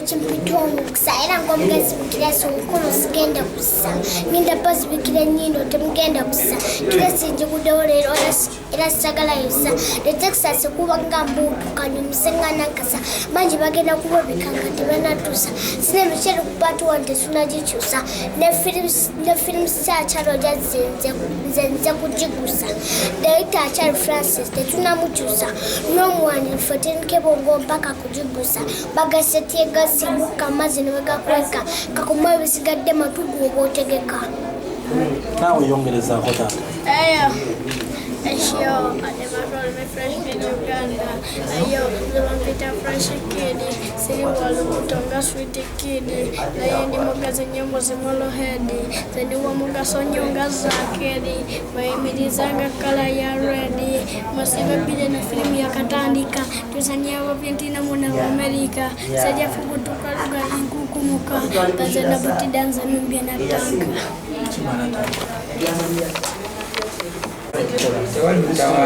chimpito omukisa era ng'omugezi bukirasi omukulu sigenda kussa ngenda bazibikira nnyindo temugenda kussa kirasi njiguddewo leero era sagala yossa ne Texas kubanga mbuukanye omuseŋŋana nkasa bangi bagenda kubabikanga tebanatuusa sine mikyere kupatuwa nti tetunagikyusa ne firimu saakyaloja nze kugigusa Director Achari Francis tetunamukyusa n'omuwandiifu Tenke Bongo mpaka kugigusa bagase tyegasi muka amazzi ne bwegakweka kakuma ebisigadde matugu oba otegeka naawe yongerezaako taata Yo, I never called me fresh in Uganda. Yo, the one with a fresh kid. See what Tonga sweet kid. Layendi Mogazi Nyombo Zimolo Heady. The new Mogason Yongaza Kedi. My Midizanga Kala ya ready. Masiva Biden a film Yakatandika. Tusania Vapiantina Mona America. Sadia Fukutuka in Kukumuka. That's a Nabuti dance and Numbiana tank.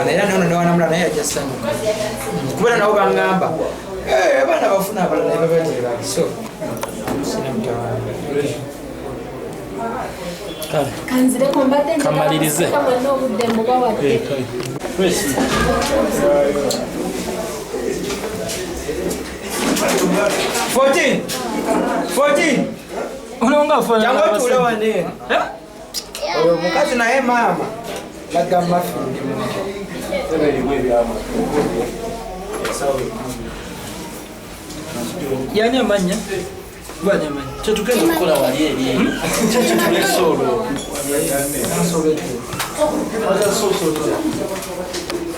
Era nono newanamula naye ajasanyuka kubera nabo bangamba abaana bafuna abalala ne babeetera so sina mutawaana kamalirize 14 olonga tule wanene oyo mukazi naye maama laga mafini yani amanya gwanyamanya tetugenda okukola wali eri tetulese olwo